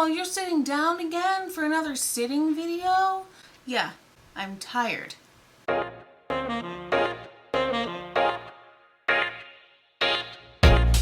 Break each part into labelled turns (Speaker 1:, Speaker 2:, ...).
Speaker 1: Oh, you're sitting down again for another sitting video? Yeah, I'm tired.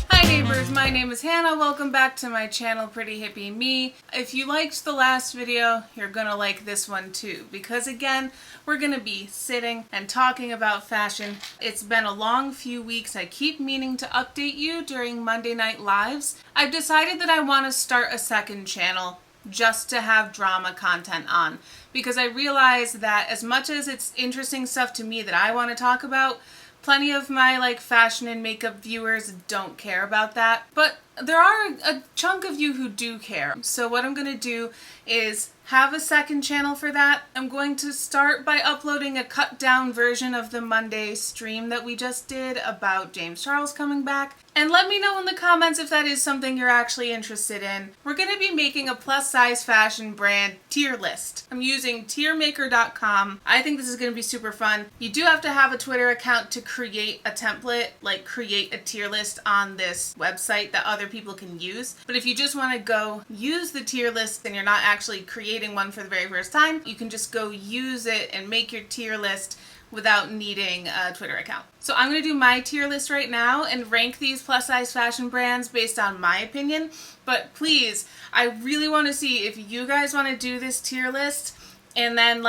Speaker 1: Hi neighbors, my name is Hannah. Welcome back to my channel, Pretty Hippie Me. If you liked the last video, you're gonna like this one too, because again, we're gonna be sitting and talking about fashion. It's been a long few weeks. I keep meaning to update you during Monday Night Lives. I've decided that I want to start a second channel just to have drama content on, because I realize that as much as it's interesting stuff to me that I want to talk about, plenty of my fashion and makeup viewers don't care about that. But there are a chunk of you who do care. So what I'm going to do is have a second channel for that. I'm going to start by uploading a cut down version of the Monday stream that we just did about James Charles coming back. And let me know in the comments if that is something you're actually interested in. We're going to be making a plus size fashion brand tier list. I'm using tiermaker.com. I think this is going to be super fun. You do have to have a Twitter account to create a template, create a tier list on this website that other people can use. But if you just want to go use the tier list and you're not actually creating one for the very first time, you can just go use it and make your tier list without needing a Twitter account. So I'm going to do my tier list right now and rank these plus size fashion brands based on my opinion. But please, I really want to see if you guys want to do this tier list and then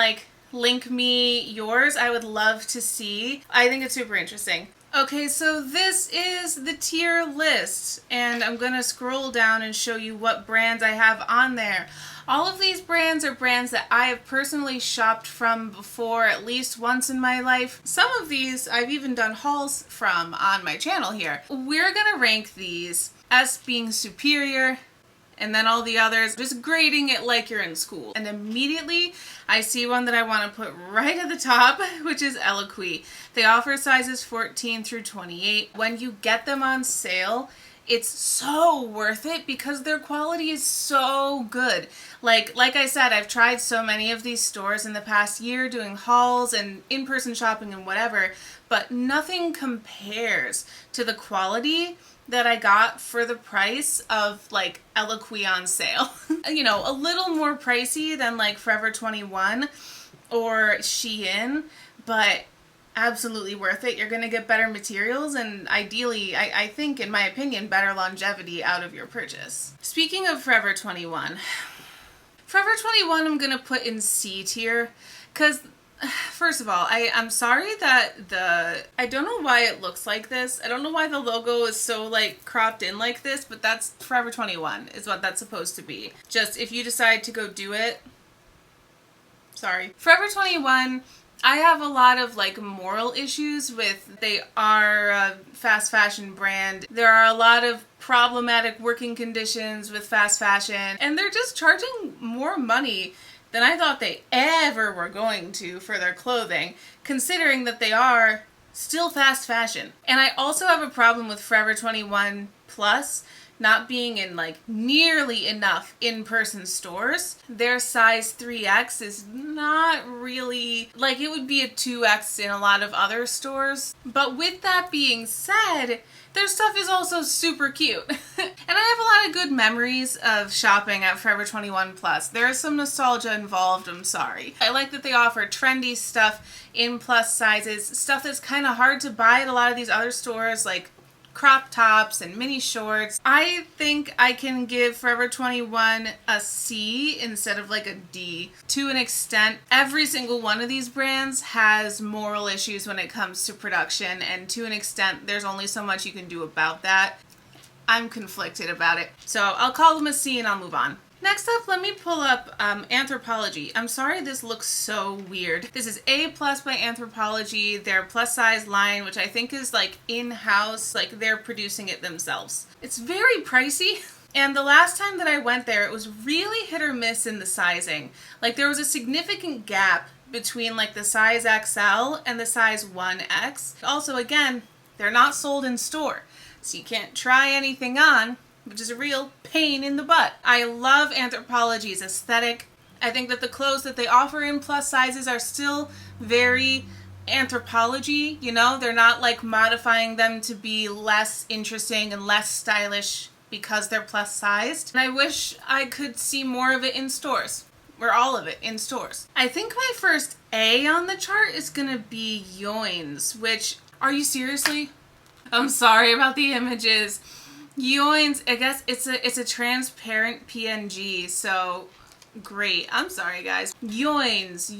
Speaker 1: link me yours. I would love to see. I think it's super interesting. Okay, so this is the tier list, and I'm going to scroll down and show you what brands I have on there. All of these brands are brands that I have personally shopped from before at least once in my life. Some of these I've even done hauls from on my channel here. We're going to rank these as being superior, and then all the others, just grading it like you're in school. And immediately, I see one that I want to put right at the top, which is Eloquii. They offer sizes 14 through 28. When you get them on sale, it's so worth it because their quality is so good. Like I said, I've tried so many of these stores in the past year doing hauls and in-person shopping and whatever, but nothing compares to the quality that I got for the price of Eloquii on sale. You know, a little more pricey than Forever 21 or Shein, but absolutely worth it. You're going to get better materials and ideally, I think, in my opinion, better longevity out of your purchase. Speaking of Forever 21, Forever 21 I'm going to put in C tier because first of all, I'm sorry that I don't know why it looks like this. I don't know why the logo is so cropped in like this, but that's Forever 21 is what that's supposed to be. Just if you decide to go do it, sorry. Forever 21, I have a lot of moral issues with. They are a fast fashion brand. There are a lot of problematic working conditions with fast fashion, and they're just charging more money than I thought they ever were going to for their clothing, considering that they are still fast fashion. And I also have a problem with Forever 21 Plus not being in nearly enough in-person stores. Their size 3X is not really, it would be a 2X in a lot of other stores. But with that being said, their stuff is also super cute. And I have a lot of good memories of shopping at Forever 21 Plus. There is some nostalgia involved, I'm sorry. I like that they offer trendy stuff in plus sizes, stuff that's kind of hard to buy at a lot of these other stores, crop tops and mini shorts. I think I can give Forever 21 a C instead of a D. To an extent, every single one of these brands has moral issues when it comes to production, and to an extent, there's only so much you can do about that. I'm conflicted about it. So I'll call them a C and I'll move on. Next up, let me pull up Anthropologie. I'm sorry this looks so weird. This is A+ by Anthropologie, their plus size line, which I think is in-house, they're producing it themselves. It's very pricey. And the last time that I went there, it was really hit or miss in the sizing. There was a significant gap between the size XL and the size 1X. Also, again, they're not sold in store, so you can't try anything on, which is a real pain in the butt. I love Anthropologie's aesthetic. I think that the clothes that they offer in plus sizes are still very Anthropologie, you know? They're not modifying them to be less interesting and less stylish because they're plus sized. And I wish I could see more of it in stores. Or all of it in stores. I think my first A on the chart is gonna be Yoins, which, are you seriously? I'm sorry about the images. Yoins, I guess it's a transparent PNG, so great. I'm sorry, guys. Yoins,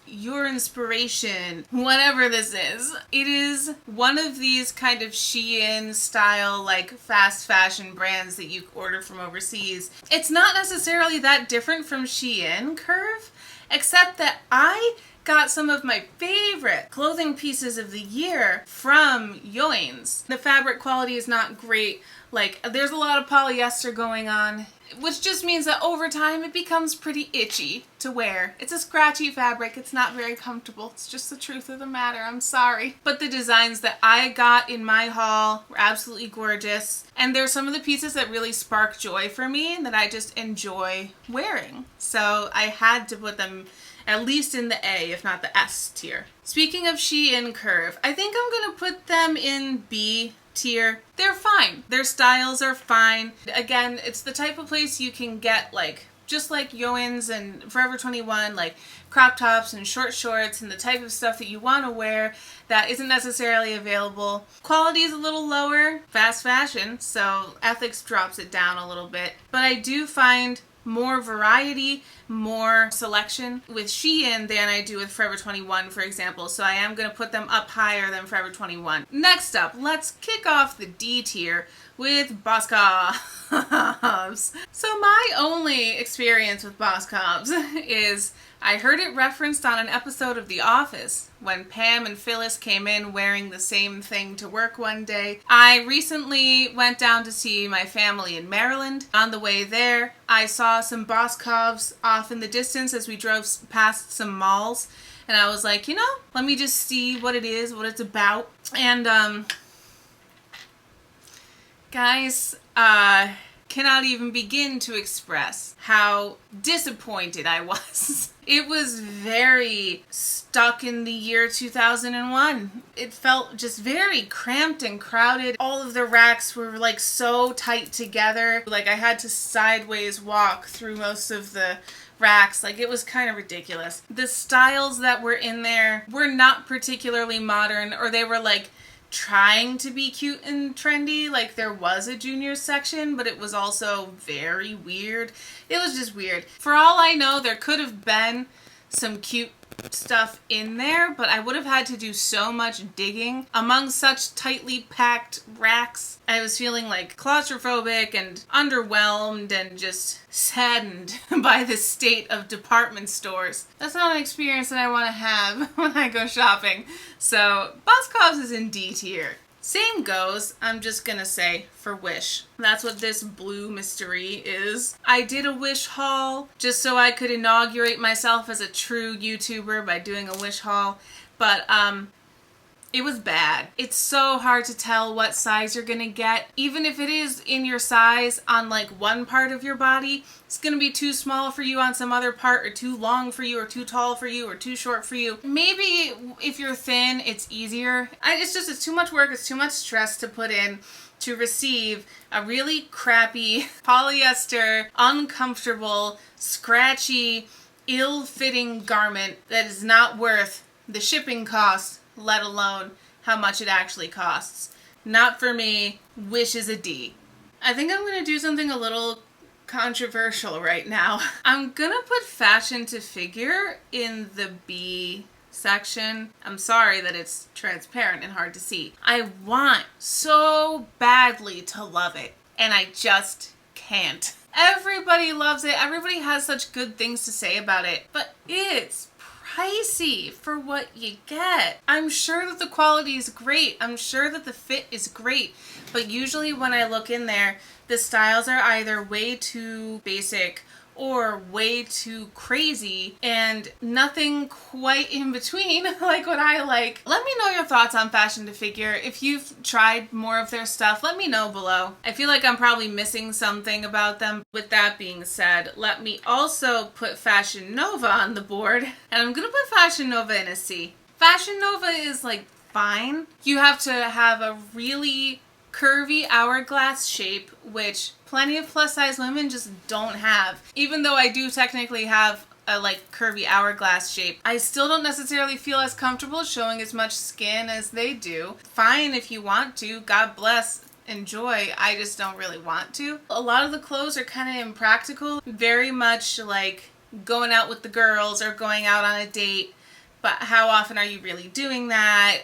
Speaker 1: your inspiration, whatever this is. It is one of these kind of Shein style, like fast fashion brands that you order from overseas. It's not necessarily that different from Shein Curve, except that I got some of my favorite clothing pieces of the year from Yoins. The fabric quality is not great. Like, there's a lot of polyester going on, which just means that over time it becomes pretty itchy to wear. It's a scratchy fabric. It's not very comfortable. It's just the truth of the matter. I'm sorry. But the designs that I got in my haul were absolutely gorgeous. And they're some of the pieces that really spark joy for me and that I just enjoy wearing. So I had to put them at least in the A, if not the S tier. Speaking of Shein Curve, I think I'm gonna put them in B tier. They're fine. Their styles are fine. Again, it's the type of place you can get, like, just like Yoins and Forever 21, like crop tops and short shorts and the type of stuff that you want to wear that isn't necessarily available. Quality is a little lower, fast fashion, so ethics drops it down a little bit. But I do find more variety, more selection with Shein than I do with Forever 21, for example. So I am going to put them up higher than Forever 21. Next up, let's kick off the D tier with Modcloth. So my only experience with Modcloth is I heard it referenced on an episode of The Office when Pam and Phyllis came in wearing the same thing to work one day. I recently went down to see my family in Maryland. On the way there, I saw some Boscovs off in the distance as we drove past some malls. And I was like, you know, let me just see what it is, what it's about. And, guys, cannot even begin to express how disappointed I was. It was very stuck in the year 2001. It felt just very cramped and crowded. All of the racks were like so tight together. Like I had to sideways walk through most of the racks. Like it was kind of ridiculous. The styles that were in there were not particularly modern, or they were like trying to be cute and trendy. Like there was a junior section, but it was also very weird. It was just weird. For all I know, there could have been some cute stuff in there, but I would have had to do so much digging among such tightly packed racks. I was feeling like claustrophobic and underwhelmed and just saddened by the state of department stores. That's not an experience that I want to have when I go shopping. So Boscov's is in D tier. Same goes, I'm just gonna say, for Wish. That's what this blue mystery is. I did a Wish haul just so I could inaugurate myself as a true YouTuber by doing a Wish haul, but it was bad. It's so hard to tell what size you're gonna get. Even if it is in your size on like one part of your body, it's gonna be too small for you on some other part, or too long for you, or too tall for you, or too short for you. Maybe if you're thin, it's easier. It's too much work, it's too much stress to put in to receive a really crappy, polyester, uncomfortable, scratchy, ill-fitting garment that is not worth the shipping cost, let alone how much it actually costs. Not for me. Wish is a D. I think I'm going to do something a little controversial right now. I'm going to put fashion to figure in the B section. I'm sorry that it's transparent and hard to see. I want so badly to love it, and I just can't. Everybody loves it. Everybody has such good things to say about it, but it's pricey for what you get. I'm sure that the quality is great. I'm sure that the fit is great. But usually when I look in there, the styles are either way too basic or way too crazy and nothing quite in between like what I like. Let me know your thoughts on Fashion to Figure. If you've tried more of their stuff, let me know below. I feel like I'm probably missing something about them. With that being said, let me also put Fashion Nova on the board, and I'm gonna put Fashion Nova in a C. Fashion Nova is like fine. You have to have a really curvy hourglass shape, which plenty of plus size women just don't have. Even though I do technically have a like curvy hourglass shape, I still don't necessarily feel as comfortable showing as much skin as they do. Fine if you want to, God bless, enjoy. I just don't really want to. A lot of the clothes are kind of impractical, very much like going out with the girls or going out on a date. But how often are you really doing that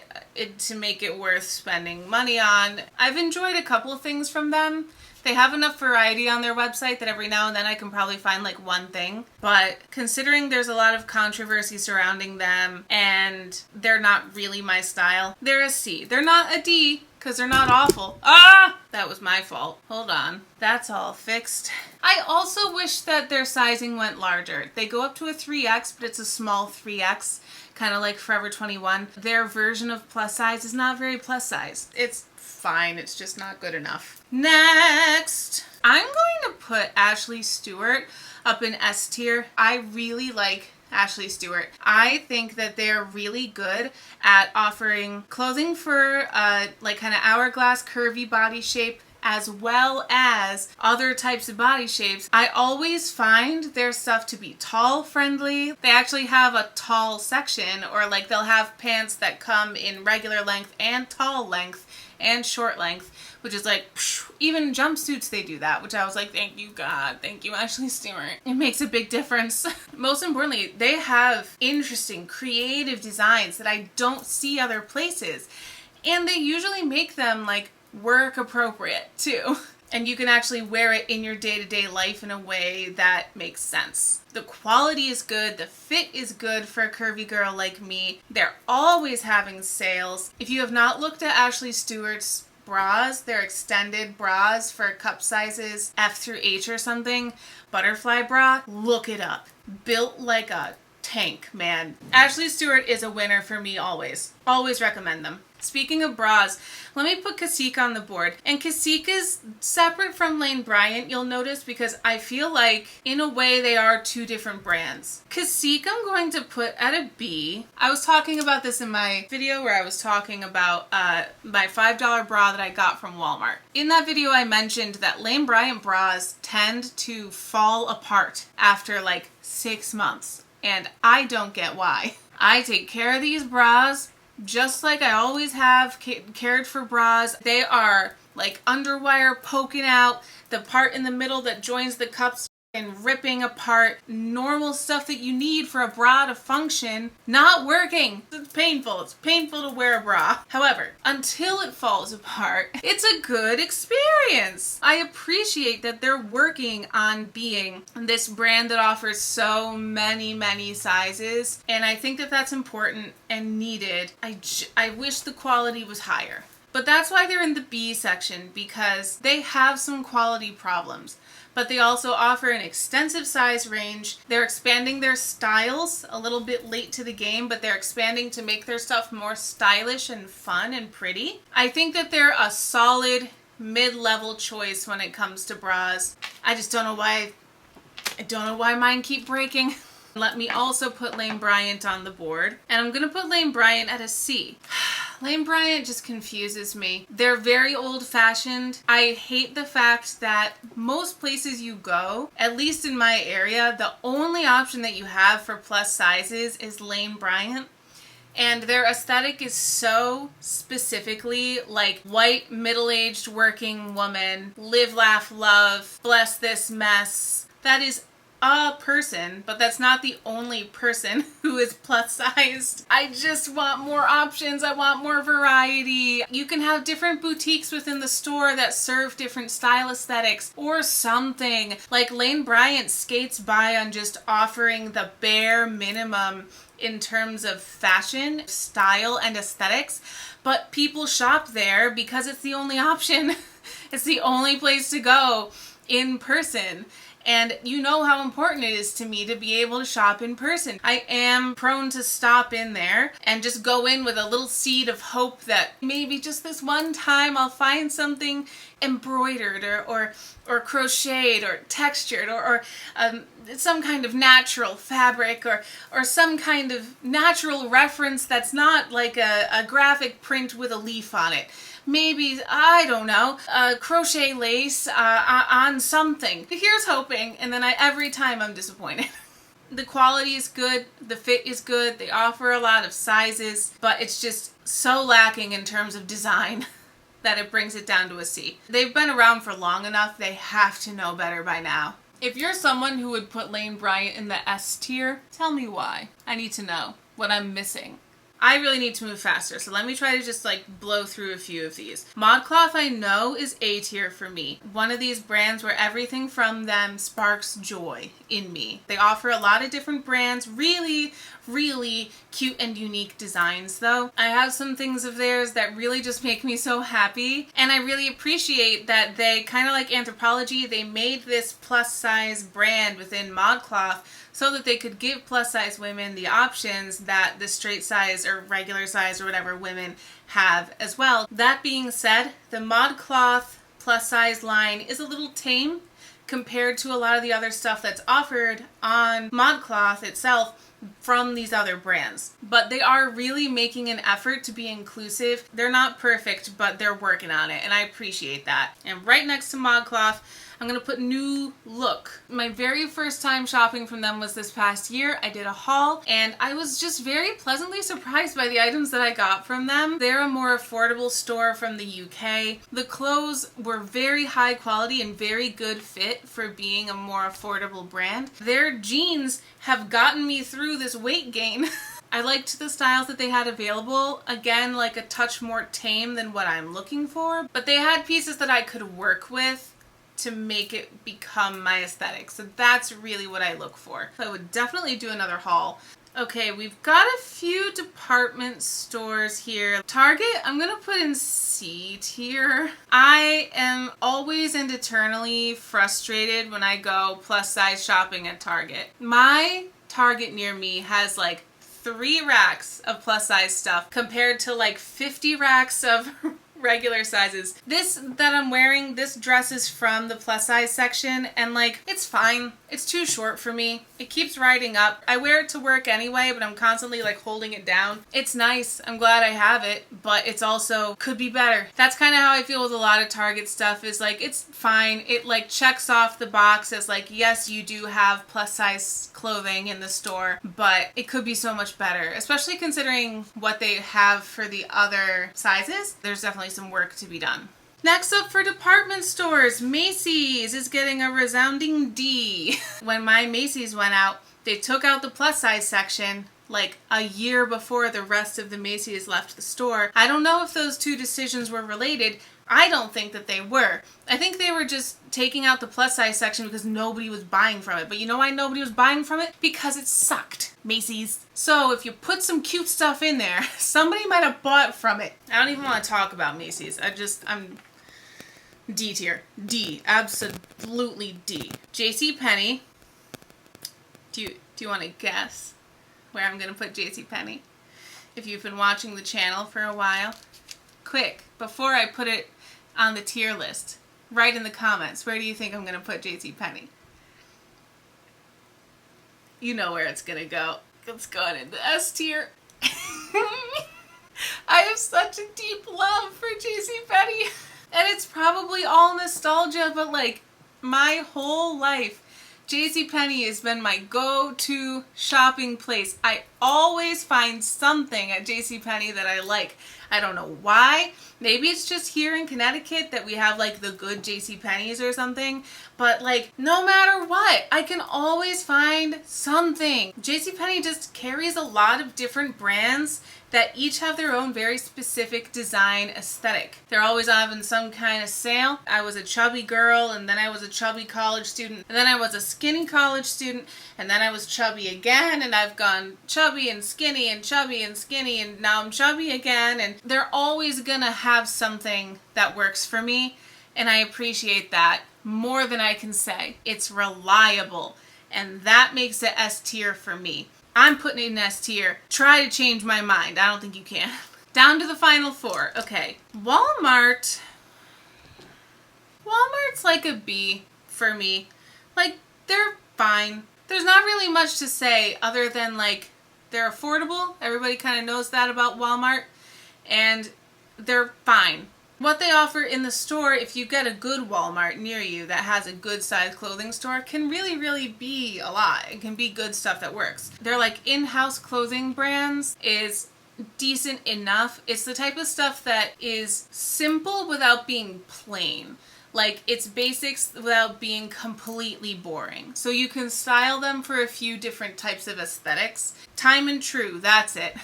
Speaker 1: to make it worth spending money on? I've enjoyed a couple of things from them. They have enough variety on their website that every now and then I can probably find like one thing. But considering there's a lot of controversy surrounding them and they're not really my style, they're a C. They're not a D because they're not awful. Ah! That was my fault. Hold on. That's all fixed. I also wish that their sizing went larger. They go up to a 3X, but it's a small 3X, kind of like Forever 21. Their version of plus size is not very plus size. It's fine, it's just not good enough. Next, I'm going to put Ashley Stewart up in S tier. I really like Ashley Stewart. I think that they're really good at offering clothing for like kind of hourglass curvy body shape as well as other types of body shapes. I always find their stuff to be tall friendly. They actually have a tall section, or like they'll have pants that come in regular length and tall length and short length, which is like, even jumpsuits they do that, which I was like, thank you God, thank you Ashley Stewart. It makes a big difference. Most importantly, they have interesting, creative designs that I don't see other places. And they usually make them like work appropriate too. And you can actually wear it in your day-to-day life in a way that makes sense. The quality is good, the fit is good for a curvy girl like me. They're always having sales. If you have not looked at Ashley Stewart's bras, their extended bras for cup sizes F through H or something, butterfly bra, look it up. Built like a tank, man. Ashley Stewart is a winner for me always. Always recommend them. Speaking of bras, let me put Cacique on the board. And Cacique is separate from Lane Bryant, you'll notice, because I feel like, in a way, they are two different brands. Cacique I'm going to put at a B. I was talking about this in my video where I was talking about my $5 bra that I got from Walmart. In that video, I mentioned that Lane Bryant bras tend to fall apart after like 6 months. And I don't get why. I take care of these bras just like I always have cared for bras. They are like underwire poking out, the part in the middle that joins the cups and ripping apart. Normal stuff that you need for a bra to function, not working. It's painful. It's painful to wear a bra. However, until it falls apart, it's a good experience. I appreciate that they're working on being this brand that offers so many sizes, and I think that that's important and needed. I wish the quality was higher. But that's why they're in the B section, because they have some quality problems. But they also offer an extensive size range. They're expanding their styles, a little bit late to the game, but they're expanding to make their stuff more stylish and fun and pretty. I think that they're a solid mid-level choice when it comes to bras. I just don't know why, mine keep breaking. Let me also put Lane Bryant on the board. And I'm gonna put Lane Bryant at a C. Lane Bryant just confuses me. They're very old-fashioned. I hate the fact that most places you go, at least in my area, the only option that you have for plus sizes is Lane Bryant. And their aesthetic is so specifically like white, middle-aged working woman, live, laugh, love, bless this mess. That is a person, but that's not the only person who is plus sized. I just want more options. I want more variety. You can have different boutiques within the store that serve different style aesthetics or something. Like Lane Bryant skates by on just offering the bare minimum in terms of fashion, style, and aesthetics, but people shop there because it's the only option. It's the only place to go in person. And you know how important it is to me to be able to shop in person. I am prone to stop in there and just go in with a little seed of hope that maybe just this one time I'll find something embroidered or crocheted or textured or some kind of natural fabric or some kind of natural reference that's not like a graphic print with a leaf on it. maybe, I don't know, crochet lace on something. Here's hoping, and then every time I'm disappointed. The quality is good, the fit is good, they offer a lot of sizes, but it's just so lacking in terms of design that it brings it down to a C. They've been around for long enough, they have to know better by now. If you're someone who would put Lane Bryant in the S tier, tell me why. I need to know what I'm missing. I really need to move faster, so let me try to just like blow through a few of these. Modcloth I know is A tier for me. One of these brands where everything from them sparks joy in me. They offer a lot of different brands, really cute and unique designs though. I have some things of theirs that really just make me so happy, and I really appreciate that they, kind of like Anthropologie, they made this plus size brand within Modcloth so that they could give plus size women the options that the straight size or regular size or whatever women have as well. That being said, the Modcloth plus size line is a little tame compared to a lot of the other stuff that's offered on Modcloth itself from these other brands. But they are really making an effort to be inclusive. They're not perfect, but they're working on it, and I appreciate that. And right next to Modcloth, I'm going to put New Look. My very first time shopping from them was this past year. I did a haul and I was just very pleasantly surprised by the items that I got from them. They're a more affordable store from the UK. The clothes were very high quality and very good fit for being a more affordable brand. Their jeans have gotten me through this weight gain. I liked the styles that they had available. Again, like a touch more tame than what I'm looking for, but they had pieces that I could work with to make it become my aesthetic. So that's really what I look for. So I would definitely do another haul. Okay, we've got a few department stores here. Target, I'm gonna put in C tier. I am always and eternally frustrated when I go plus size shopping at Target. My Target near me has like 3 racks of plus size stuff compared to like 50 racks of regular sizes. This that I'm wearing, this dress is from the plus size section, and like, it's fine. It's too short for me. It keeps riding up. I wear it to work anyway, but I'm constantly like holding it down. It's nice. I'm glad I have it, but it's also could be better. That's kind of how I feel with a lot of Target stuff, is like, it's fine. It like checks off the box as like, yes, you do have plus size clothing in the store, but it could be so much better, especially considering what they have for the other sizes. There's definitely some work to be done. Next up for department stores, Macy's is getting a resounding D. When my Macy's went out, they took out the plus size section like a year before the rest of the Macy's left the store. I don't know if those two decisions were related. I don't think that they were. I think they were just taking out the plus size section because nobody was buying from it. But you know why nobody was buying from it? Because it sucked. Macy's. So if you put some cute stuff in there, somebody might have bought from it. I don't even want to talk about Macy's. I'm D tier. D. Absolutely D. JCPenney. Do you want to guess where I'm going to put JCPenney? If you've been watching the channel for a while. Quick, before I put it on the tier list, write in the comments, where do you think I'm going to put JCPenney? You know where it's going to go. It's going in the S tier. I have such a deep love for JCPenney. And it's probably all nostalgia, but like, my whole life, JCPenney has been my go-to shopping place. I always find something at JCPenney that I like. I don't know why. Maybe it's just here in Connecticut that we have like the good JCPenney's or something. But like, no matter what, I can always find something. JCPenney just carries a lot of different brands that each have their own very specific design aesthetic. They're always having some kind of sale. I was a chubby girl, and then I was a chubby college student, and then I was a skinny college student, and then I was chubby again, and I've gone chubby and skinny and chubby and skinny, and now I'm chubby again, and they're always gonna have something that works for me, and I appreciate that more than I can say. It's reliable, and that makes it S tier for me. I'm putting it in S tier. Try to change my mind. I don't think you can. Down to the final 4. Okay. Walmart's like a B for me. Like, they're fine. There's not really much to say other than like, they're affordable. Everybody kind of knows that about Walmart. And they're fine. What they offer in the store, if you get a good Walmart near you that has a good size clothing store, can really be a lot. It can be good stuff that works. Their like in-house clothing brands is decent enough. It's the type of stuff that is simple without being plain. Like, it's basics without being completely boring. So you can style them for a few different types of aesthetics. Time and True, that's it.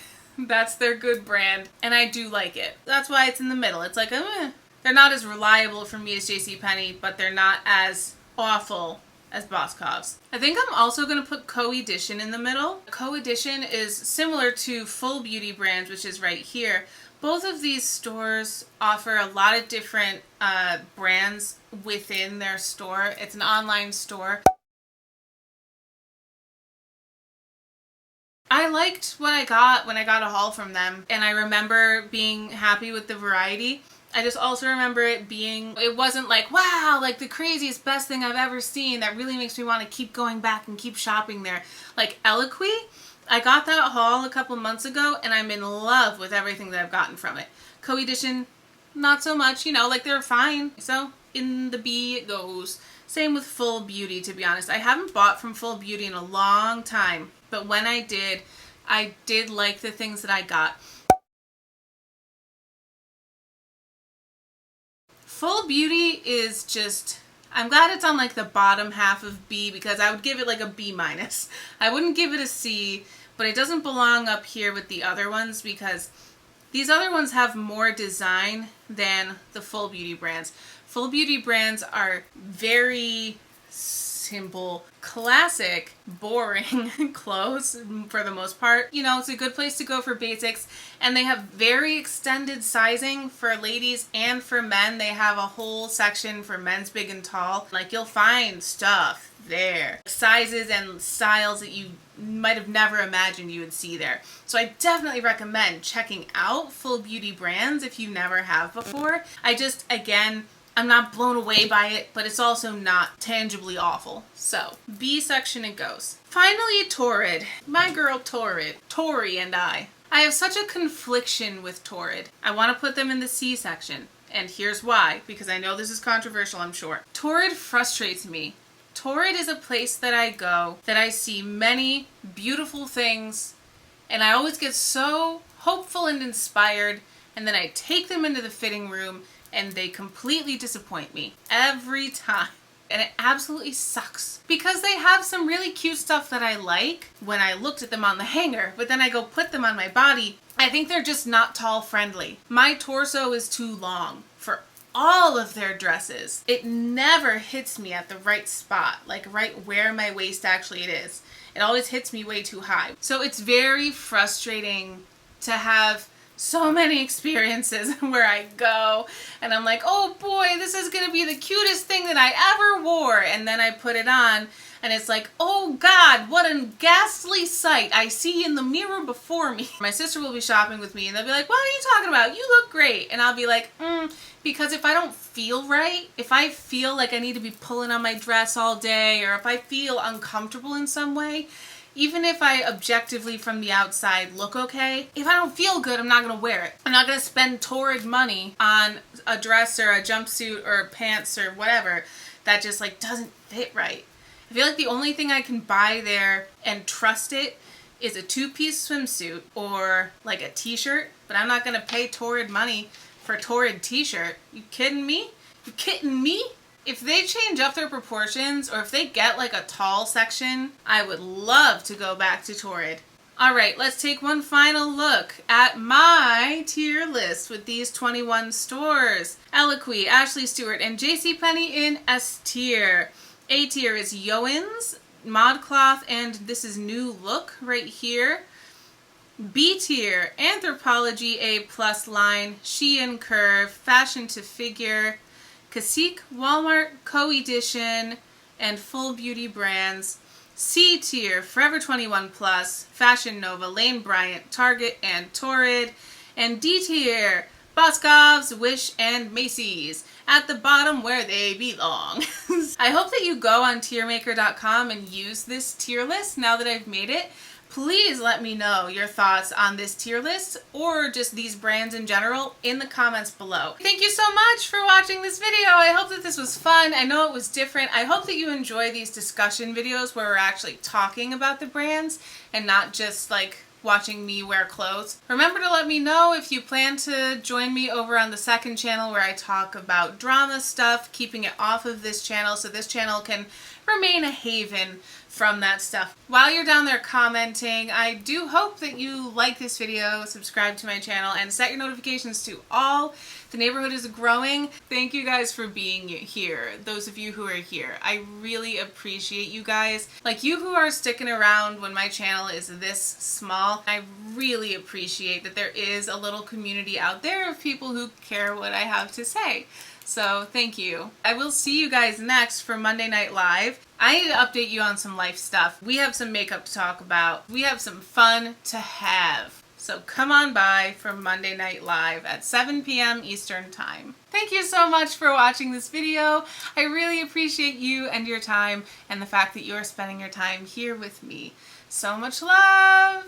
Speaker 1: That's their good brand, and I do like it. That's why it's in the middle. It's like, they're not as reliable for me as JCPenney, but they're not as awful as Modcloth's. I think I'm also going to put Co-Edition in the middle. Co-Edition is similar to Full Beauty Brands, which is right here. Both of these stores offer a lot of different brands within their store. It's an online store. I liked what I got when I got a haul from them, and I remember being happy with the variety. I just also remember it wasn't like, wow, like the craziest, best thing I've ever seen that really makes me want to keep going back and keep shopping there. Like Eloquii, I got that haul a couple months ago, and I'm in love with everything that I've gotten from it. Co-Edition, not so much, you know, like they're fine. So in the B it goes. Same with Full Beauty, to be honest. I haven't bought from Full Beauty in a long time, but when I did like the things that I got. Full Beauty is just, I'm glad it's on like the bottom half of B, because I would give it like a B minus. I wouldn't give it a C, but it doesn't belong up here with the other ones because these other ones have more design than the Full Beauty brands. Full Beauty brands are very simple, classic, boring clothes for the most part. You know, it's a good place to go for basics, and they have very extended sizing for ladies and for men. They have a whole section for men's big and tall. Like, you'll find stuff there, sizes and styles that you might have never imagined you would see there. So I definitely recommend checking out Full Beauty brands if you never have before. I'm not blown away by it, but it's also not tangibly awful. So, B section it goes. Finally, Torrid. My girl Torrid. Tori and I. I have such a confliction with Torrid. I want to put them in the C section. And here's why, because I know this is controversial, I'm sure. Torrid frustrates me. Torrid is a place that I go, that I see many beautiful things, and I always get so hopeful and inspired, and then I take them into the fitting room, and they completely disappoint me every time. And it absolutely sucks because they have some really cute stuff that I like when I looked at them on the hanger, but then I go put them on my body. I think they're just not tall friendly. My torso is too long for all of their dresses. It never hits me at the right spot, like right where my waist actually is. It always hits me way too high. So it's very frustrating to have so many experiences where I go and I'm like, oh boy, this is gonna be the cutest thing that I ever wore, and then I put it on and it's like, oh God, what a ghastly sight I see in the mirror before me. My sister will be shopping with me and they'll be like, what are you talking about? You look great. And I'll be like, because if I don't feel right, if I feel like I need to be pulling on my dress all day, or if I feel uncomfortable in some way, even if I objectively from the outside look okay, if I don't feel good, I'm not going to wear it. I'm not going to spend torrid money on a dress or a jumpsuit or pants or whatever that just like doesn't fit right. I feel like the only thing I can buy there and trust it is a two-piece swimsuit or like a t-shirt, but I'm not going to pay torrid money for a torrid t-shirt. You kidding me? You kidding me? If they change up their proportions, or if they get like a tall section, I would love to go back to Torrid. Alright, let's take one final look at my tier list with these 21 stores. Eloquii, Ashley Stewart, and JCPenney in S tier. A tier is Yoans, Modcloth, and this is New Look right here. B tier, Anthropologie A+ line, Shein Curve, Fashion to Figure, Cacique, Walmart, Co-Edition, and Full Beauty brands. C tier, Forever 21 Plus, Fashion Nova, Lane Bryant, Target, and Torrid. And D tier, Boscov's, Wish, and Macy's, at the bottom where they belong. I hope that you go on tiermaker.com and use this tier list now that I've made it, Please let me know your thoughts on this tier list or just these brands in general in the comments below. Thank you so much for watching this video. I hope that this was fun. I know it was different. I hope that you enjoy these discussion videos where we're actually talking about the brands and not just like watching me wear clothes. Remember to let me know if you plan to join me over on the second channel where I talk about drama stuff, keeping it off of this channel so this channel can remain a haven from that stuff. While you're down there commenting, I do hope that you like this video, subscribe to my channel, and set your notifications to all. The neighborhood is growing. Thank you guys for being here, those of you who are here. I really appreciate you guys. Like you who are sticking around when my channel is this small. I really appreciate that there is a little community out there of people who care what I have to say. So thank you. I will see you guys next for Monday Night Live. I need to update you on some life stuff. We have some makeup to talk about. We have some fun to have. So come on by for Monday Night Live at 7 p.m. Eastern Time. Thank you so much for watching this video. I really appreciate you and your time and the fact that you are spending your time here with me. So much love.